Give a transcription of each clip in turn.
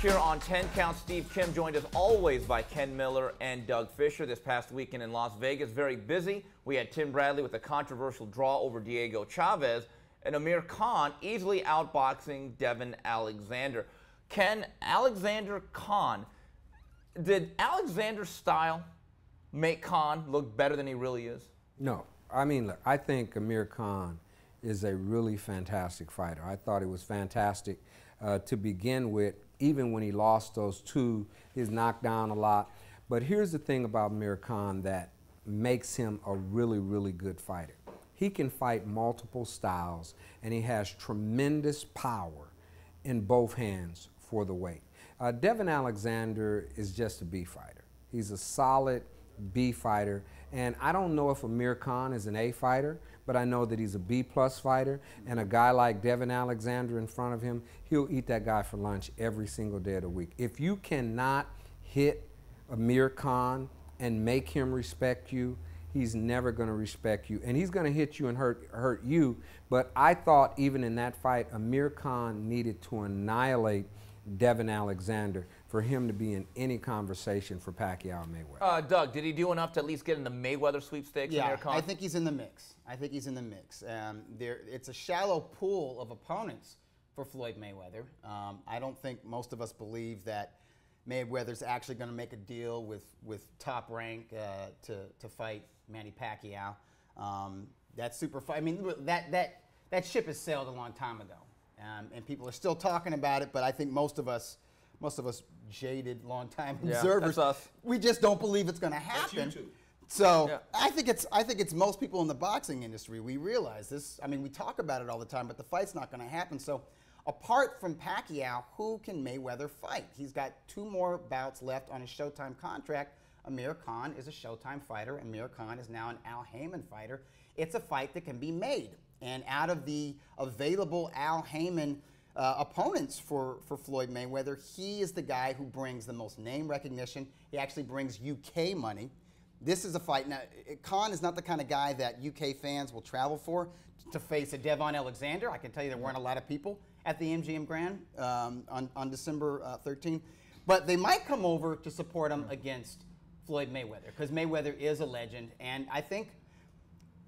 here on 10 Count. Steve Kim joined as always by Ken Miller and Doug Fischer. This past weekend in Las Vegas, very busy. We had Tim Bradley with a controversial draw over Diego Chaves, and Amir Khan easily outboxing Devon Alexander. Ken, Alexander Khan, did Alexander's style make Khan look better than he really is? No. I mean, look, I think Amir Khan is a really fantastic fighter. I thought he was fantastic to begin with, even when he lost those two. He's knocked down a lot. But here's the thing about Amir Khan that makes him a really, really good fighter. He can fight multiple styles, and he has tremendous power in both hands for the weight. Devon Alexander is just a B fighter. He's a solid B fighter, and I don't know if Amir Khan is an A fighter, but I know that he's a B-plus fighter, and a guy like Devon Alexander in front of him, he'll eat that guy for lunch every single day of the week. If you cannot hit Amir Khan and make him respect you, he's never going to respect you, and he's going to hit you and hurt you. But I thought even in that fight, Amir Khan needed to annihilate Devon Alexander for him to be in any conversation for Pacquiao and Mayweather. Doug, did he do enough to at least get in the Mayweather sweepstakes? Yeah, Amir Khan? I think he's in the mix. I think he's in the mix. It's a shallow pool of opponents for Floyd Mayweather. I don't think most of us believe that Mayweather's actually going to make a deal with Top Rank to fight Manny Pacquiao. That super fight. I mean, that ship has sailed a long time ago. And people are still talking about it, but I think most of us jaded, long-time observers, we just don't believe it's going to happen. So yeah. I think it's most people in the boxing industry. We realize this. I mean, we talk about it all the time, but the fight's not going to happen. So apart from Pacquiao, who can Mayweather fight? He's got 2 more bouts left on his Showtime contract. Amir Khan is a Showtime fighter. Amir Khan is now an Al Haymon fighter. It's a fight that can be made. And out of the available Al Haymon opponents for Floyd Mayweather, he is the guy who brings the most name recognition. He actually brings UK money. This is a fight. Now, Khan is not the kind of guy that UK fans will travel for to face a Devon Alexander. I can tell you there weren't a lot of people at the MGM Grand on December 13th. But they might come over to support him against Floyd Mayweather, because Mayweather is a legend. And I think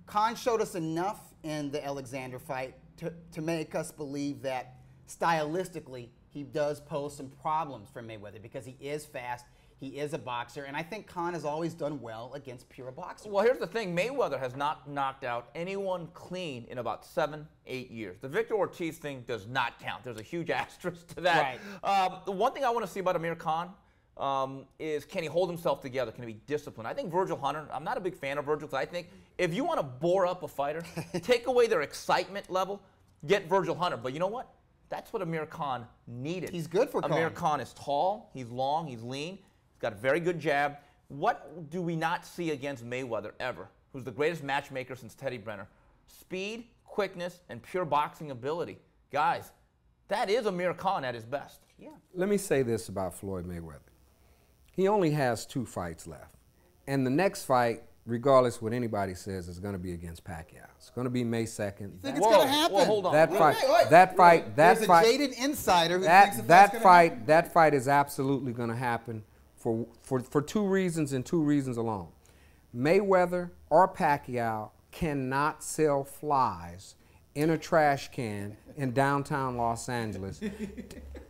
Khan showed us enough in the Alexander fight to make us believe that stylistically he does pose some problems for Mayweather, because he is fast, he is a boxer, and I think Khan has always done well against pure boxers. Well, here's the thing. Mayweather has not knocked out anyone clean in about 7-8 years. The Victor Ortiz thing does not count. There's a huge asterisk to that. Right. The one thing I want to see about Amir Khan is, can he hold himself together? Can he be disciplined? I think Virgil Hunter, I'm not a big fan of Virgil, because I think if you want to bore up a fighter, take away their excitement level, get Virgil Hunter. But you know what? That's what Amir Khan needed. He's good for Amir Khan is tall, he's long, he's lean, he's got a very good jab. What do we not see against Mayweather ever, who's the greatest matchmaker since Teddy Brenner? Speed, quickness, and pure boxing ability. Guys, that is Amir Khan at his best. Yeah. Let me say this about Floyd Mayweather. He only has 2 fights left. And the next fight, regardless what anybody says, is going to be against Pacquiao. It's going to be May 2nd. You think it's going to happen? Well, hold on. That fight. There's a jaded insider who thinks that fight is absolutely going to happen for 2 reasons, and 2 reasons alone. Mayweather or Pacquiao cannot sell flies in a trash can in downtown Los Angeles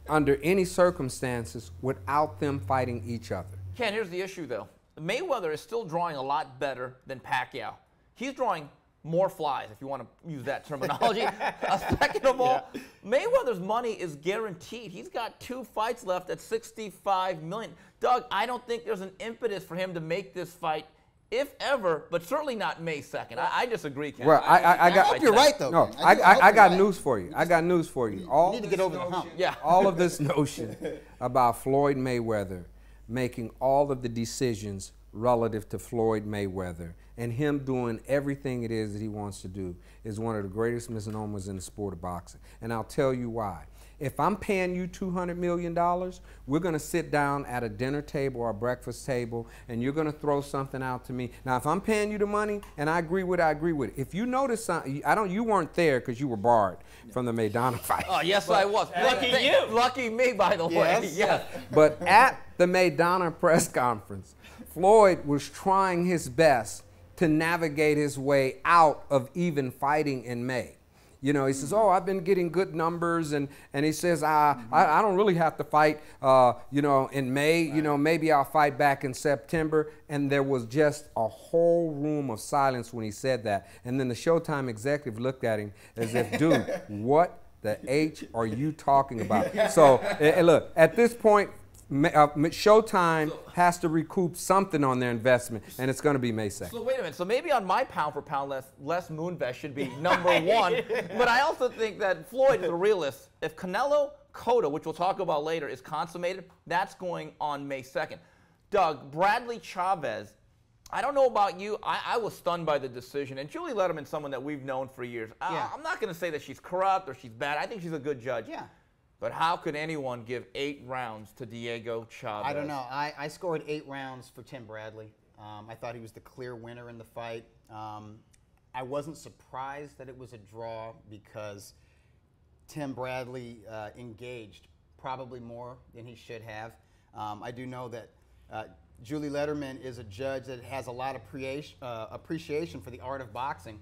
under any circumstances without them fighting each other. Ken, here's the issue, though. Mayweather is still drawing a lot better than Pacquiao. He's drawing more flies, if you want to use that terminology. Second of all, Mayweather's money is guaranteed. He's got 2 fights left at $65 million. Doug, I don't think there's an impetus for him to make this fight, if ever, but certainly not May 2nd. I disagree, Ken. Well, I hope you're right, though. No, I got news for you. I got news for you. You need to get over the hump. Yeah. All of this notion about Floyd Mayweather making all of the decisions relative to Floyd Mayweather and him doing everything it is that he wants to do is one of the greatest misnomers in the sport of boxing. And I'll tell you why. If I'm paying you $200 million, we're going to sit down at a dinner table or a breakfast table, and you're going to throw something out to me. Now, if I'm paying you the money and I agree with it, I agree with it. If you notice something, you weren't there because you were barred from the Maidana fight. Oh, yes, I was. Lucky you. Lucky me, by the way. Yes. But at the Maidana press conference, Floyd was trying his best to navigate his way out of even fighting in May. You know, he says, oh, I've been getting good numbers, and he says, I don't really have to fight, you know, in May. You know, maybe I'll fight back in September. And there was just a whole room of silence when he said that. And then the Showtime executive looked at him as if, dude, what the H are you talking about? So, look, at this point, Showtime has to recoup something on their investment, and it's going to be May 2nd. So wait a minute. So maybe on my pound for pound list, Les Moonves should be number one. But I also think that Floyd is a realist. If Canelo Cotto, which we'll talk about later, is consummated, that's going on May 2nd. Doug, Bradley Chaves, I don't know about you. I was stunned by the decision. And Julie Letterman's someone that we've known for years. Yeah. I'm not going to say that she's corrupt or she's bad. I think she's a good judge. Yeah. But how could anyone give 8 rounds to Diego Chaves? I don't know. I scored 8 rounds for Tim Bradley. I thought he was the clear winner in the fight. I wasn't surprised that it was a draw because Tim Bradley engaged probably more than he should have. I do know that Julie Letterman is a judge that has a lot of appreciation for the art of boxing.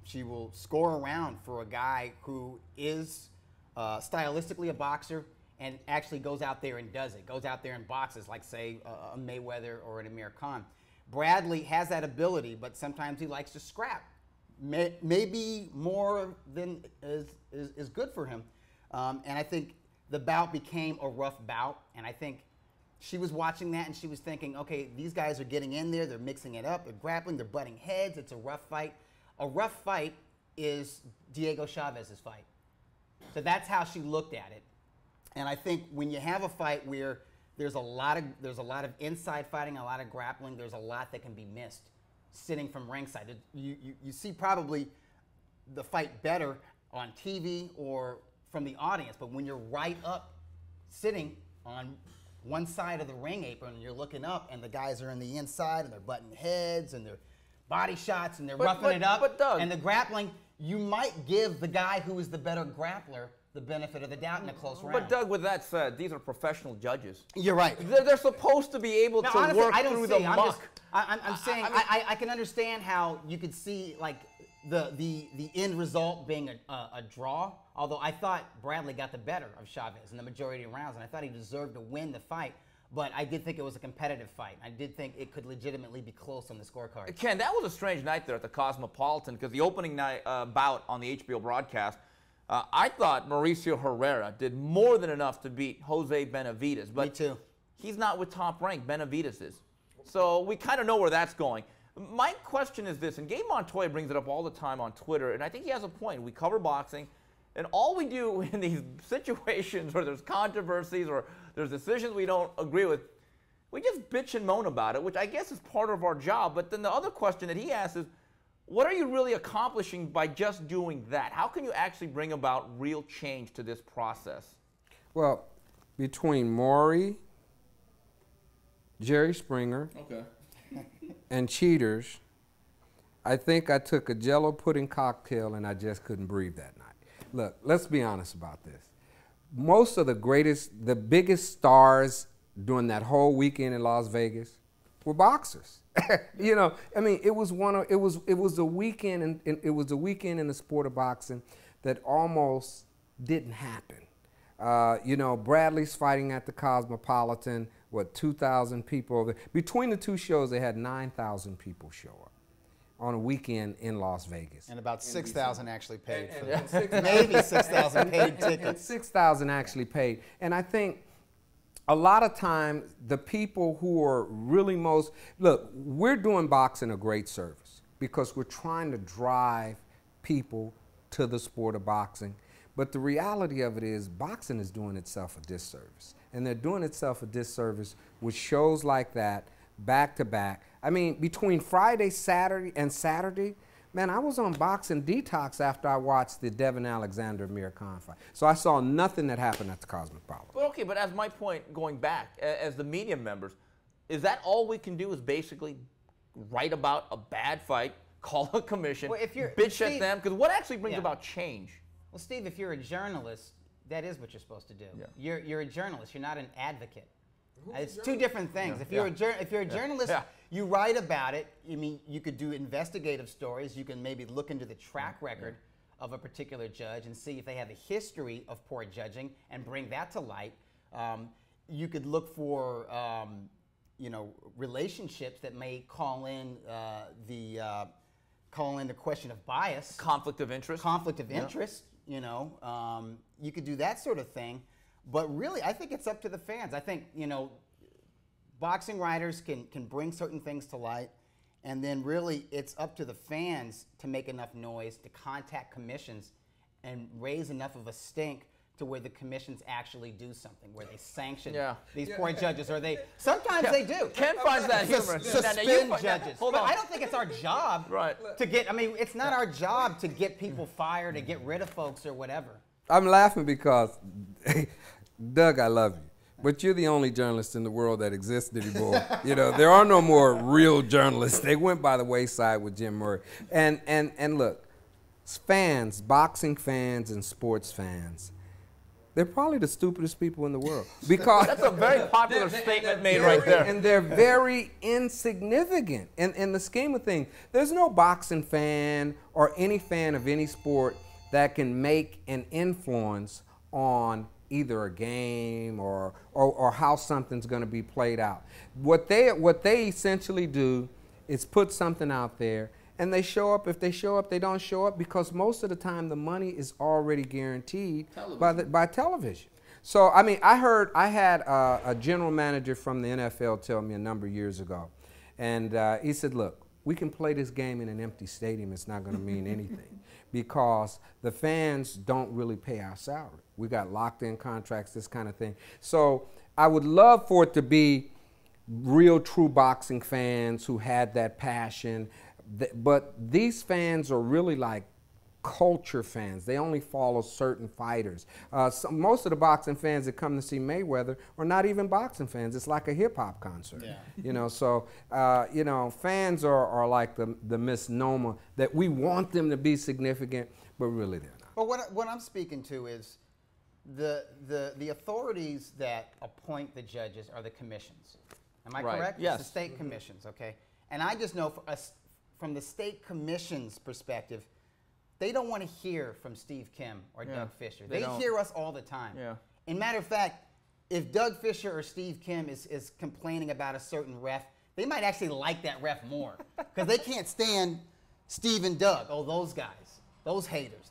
She will score a round for a guy who is stylistically a boxer and actually goes out there and does it, goes out there and boxes like, say, a Mayweather or an Amir Khan. Bradley has that ability, but sometimes he likes to scrap. Maybe more than is good for him. And I think the bout became a rough bout, and I think she was watching that and she was thinking, okay, these guys are getting in there, they're mixing it up, they're grappling, they're butting heads, it's a rough fight. A rough fight is Diego Chaves' fight. So that's how she looked at it. And I think when you have a fight where there's a lot of inside fighting, a lot of grappling, there's a lot that can be missed sitting from ringside. You see probably the fight better on TV or from the audience, but when you're right up sitting on one side of the ring apron and you're looking up and the guys are on the inside and they're butting heads and they're body shots and they're roughing it up and the grappling, you might give the guy who is the better grappler the benefit of the doubt in a close round. But Doug, with that said, these are professional judges. You're right. They're supposed to be able to honestly, work through the muck. I'm saying I can understand how you could see like the end result being a draw. Although I thought Bradley got the better of Chaves in the majority of rounds, and I thought he deserved to win the fight. But I did think it was a competitive fight. I did think it could legitimately be close on the scorecard. Ken, that was a strange night there at the Cosmopolitan because the opening night bout on the HBO broadcast, I thought Mauricio Herrera did more than enough to beat Jose Benavidez. But me too. He's not with Top Rank. Benavidez is. So we kind of know where that's going. My question is this, and Gabe Montoya brings it up all the time on Twitter, and I think he has a point. We cover boxing, and all we do in these situations where there's controversies or there's decisions we don't agree with, we just bitch and moan about it, which I guess is part of our job. But then the other question that he asks is, what are you really accomplishing by just doing that? How can you actually bring about real change to this process? Well, between Maury, Jerry Springer, and cheaters, I think I took a Jell-O pudding cocktail and I just couldn't breathe that night. Look, let's be honest about this. Most of the biggest stars during that whole weekend in Las Vegas were boxers. You know, I mean, it was a weekend, and it was a weekend in the sport of boxing that almost didn't happen. You know, Bradley's fighting at the Cosmopolitan. What, 2,000 people over there. Between the two shows, they had 9,000 people show up on a weekend in Las Vegas. And about 6,000 actually paid for that. Maybe 6,000 paid tickets. And 6,000 actually paid. And I think a lot of times the people who are really most, look, we're doing boxing a great service because we're trying to drive people to the sport of boxing. But the reality of it is boxing is doing itself a disservice. And they're doing itself a disservice with shows like that, back to back. I mean, between Friday, Saturday, and Saturday, Man, I was on boxing detox after I watched the Devon Alexander Amir Khan fight. So I saw nothing that happened at the Cosmopolitan. But okay, but as my point going back, as the media members, is that all we can do is basically write about a bad fight, call a commission, well, bitch at them? Because what actually brings about change? Well, Steve, if you're a journalist, that is what you're supposed to do. Yeah. You're a journalist. You're not an advocate. It's two different things. Yeah. If you're a journalist, you write about it. I mean, you could do investigative stories. You can maybe look into the track record of a particular judge and see if they have a history of poor judging and bring that to light. You could look for you know, relationships that may call in the question of bias, conflict of interest. Conflict of interest. You know, you could do that sort of thing. But really, I think it's up to the fans. I think, you know, boxing writers can bring certain things to light, and then really it's up to the fans to make enough noise, to contact commissions, and raise enough of a stink to where the commissions actually do something, where they sanction these poor judges, or they sometimes they do. Ken finds that humorous. Suspend judges. But I don't think it's our job to get. I mean, it's not our job to get people fired, to get rid of folks, or whatever. I'm laughing because, Doug, I love you, but you're the only journalist in the world that exists anymore. You know, there are no more real journalists. They went by the wayside with Jim Murray. And look, fans, boxing fans and sports fans, they're probably the stupidest people in the world. Because that's a very popular statement made right there. And they're very insignificant in the scheme of things. There's no boxing fan or any fan of any sport that can make an influence on either a game or how something's going to be played out. What they essentially do is put something out there, and they show up. If they show up, they don't show up, because most of the time the money is already guaranteed by television. So I mean, I had a general manager from the NFL tell me a number of years ago, and he said, "Look, we can play this game in an empty stadium. It's not going to mean anything." Because the fans don't really pay our salary. We got locked in contracts, this kind of thing. So I would love for it to be real true boxing fans who had that passion. But these fans are really like culture fans. They only follow certain fighters. Most of the boxing fans that come to see Mayweather are not even boxing fans. It's like a hip hop concert. Yeah. You know, so you know, fans are like the misnomer that we want them to be significant, but really they're not. Well, what I'm speaking to is the authorities that appoint the judges are the commissions. Am I correct? Yes. It's the state commissions, okay? And I just know from the state commission's perspective, they don't want to hear from Steve Kim or Doug Fischer. They hear us all the time. Yeah. In matter of fact, if Doug Fischer or Steve Kim is complaining about a certain ref, they might actually like that ref more, because they can't stand Steve and Doug. Oh, those guys, those haters.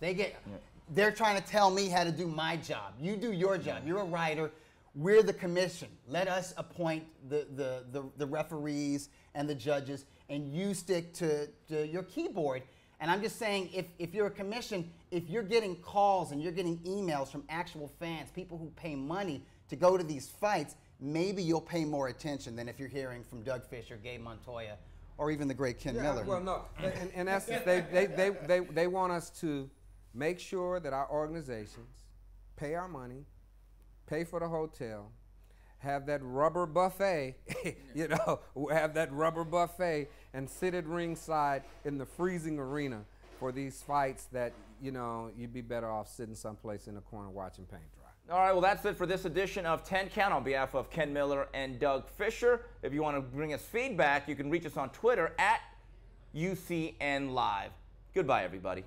They're trying to tell me how to do my job. You do your job. You're a writer. We're the commission. Let us appoint the referees and the judges, and you stick to your keyboard. And I'm just saying, if you're a commission, if you're getting calls and you're getting emails from actual fans, people who pay money to go to these fights, maybe you'll pay more attention than if you're hearing from Doug Fischer, Gabe Montoya, or even the great Ken Miller. Well, no. In essence, they want us to make sure that our organizations pay our money, pay for the hotel, have that rubber buffet, you know, have that rubber buffet, and sit at ringside in the freezing arena for these fights that, you know, you'd be better off sitting someplace in a corner watching paint dry. All right, well, that's it for this edition of 10 Count. On behalf of Ken Miller and Doug Fischer, if you want to bring us feedback, you can reach us on Twitter at UCN Live. Goodbye, everybody.